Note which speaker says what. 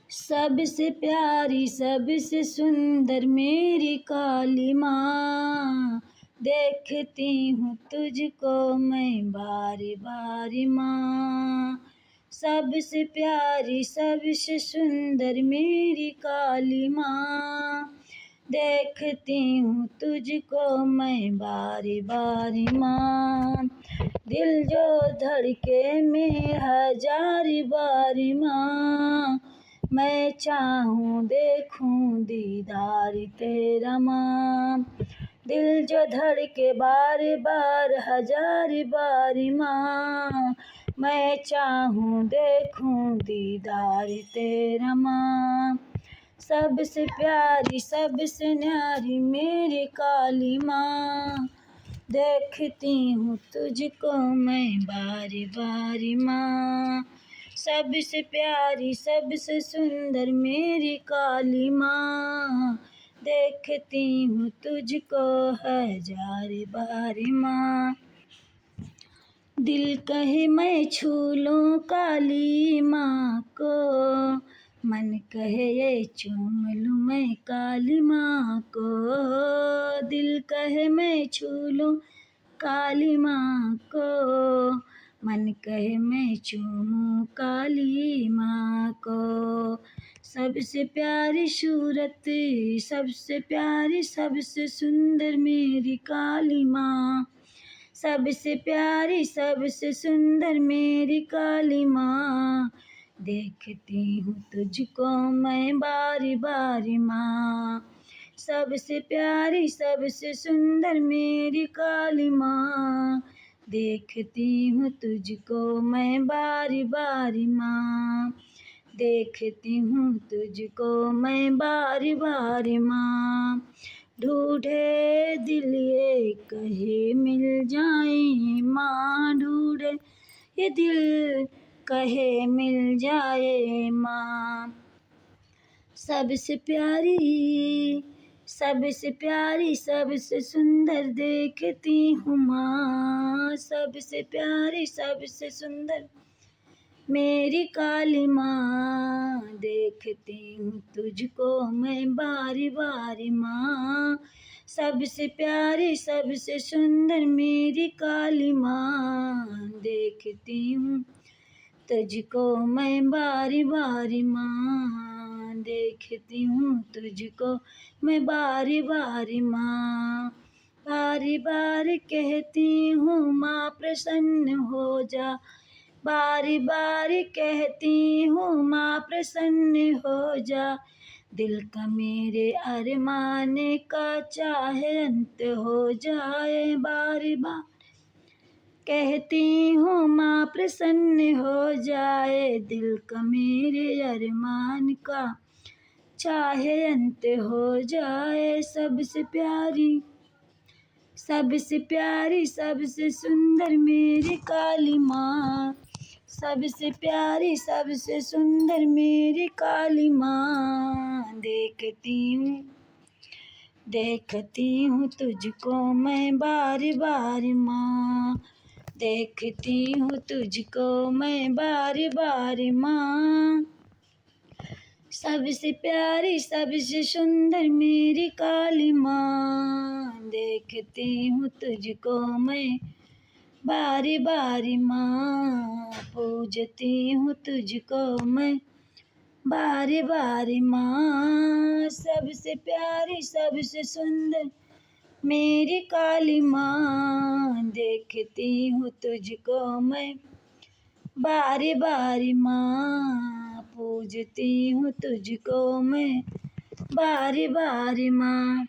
Speaker 1: सबसे प्यारी सबसे सुंदर मेरी काली माँ, देखती हूँ तुझको मैं बारी बारी माँ। सबसे प्यारी सबसे सुंदर मेरी काली माँ, देखती हूँ तुझको मैं बारी बारी माँ। दिल जो धड़के में हजारी बारी माँ, मैं चाहूँ देखूं दीदार तेरा माँ। दिल जो धड़के बार बार हजार बारी माँ, मैं चाहूँ देखूं दीदार तेरा माँ। सबसे प्यारी सबसे न्यारी मेरी काली माँ, देखती हूँ तुझको मैं बारी बारी माँ। सबसे प्यारी सबसे सुंदर मेरी काली माँ, देखती हूँ तुझको हजार बारी माँ। दिल कहे मैं छू लूं काली माँ को, मन कहे ये चूम लूं मैं काली माँ को। दिल कहे मैं छू लूं काली माँ को, मन कहे मैं चूमूं काली माँ को। सबसे प्यारी सूरत सबसे प्यारी सबसे सुंदर मेरी काली माँ, सबसे प्यारी सबसे सुंदर मेरी काली माँ, देखती हूँ तुझको मैं बारी बारी माँ। सबसे प्यारी सबसे सुंदर मेरी काली माँ, देखती हूँ तुझको मैं बारी बारी माँ। देखती हूँ तुझको मैं बारी बारी माँ। ढूंढे दिल ये कहे मिल जाए माँ, ढूंढे ये दिल कहे मिल जाए माँ। सबसे प्यारी सबसे सुंदर देखती हूँ माँ। सबसे प्यारी सबसे सुंदर मेरी काली माँ, देखती हूँ तुझको मैं बारी बारी माँ। सबसे प्यारी सबसे सुंदर मेरी काली माँ, देखती हूँ तुझको मैं बारी बारी माँ। देखती हूँ तुझको मैं बारी बारी माँ। बारी बारी कहती हूँ माँ प्रसन्न हो जा, बारी बारी कहती हूँ माँ प्रसन्न हो जा। दिल का मेरे अरमान का चाहे अंत हो जाए, बारी बार कहती हूँ माँ प्रसन्न हो जाए। दिल का मेरे अरमान का चाहे अंत हो जाए। सबसे प्यारी सबसे सुंदर मेरी काली माँ, सबसे प्यारी सबसे सुंदर मेरी काली माँ। देखती हूँ तुझको मैं बारी बारी माँ। देखती हूँ तुझको मैं बारी बारी माँ। सबसे प्यारी सबसे सुंदर मेरी काली माँ, देखती हूँ तुझको मैं बारी बारी माँ। पूजती हूँ तुझको मैं बारी बारी माँ। सबसे प्यारी सबसे सुंदर मेरी काली माँ, देखती हूँ तुझको मैं बारी बारी माँ। पूजती हूँ तुझको मैं बारी बारी माँ।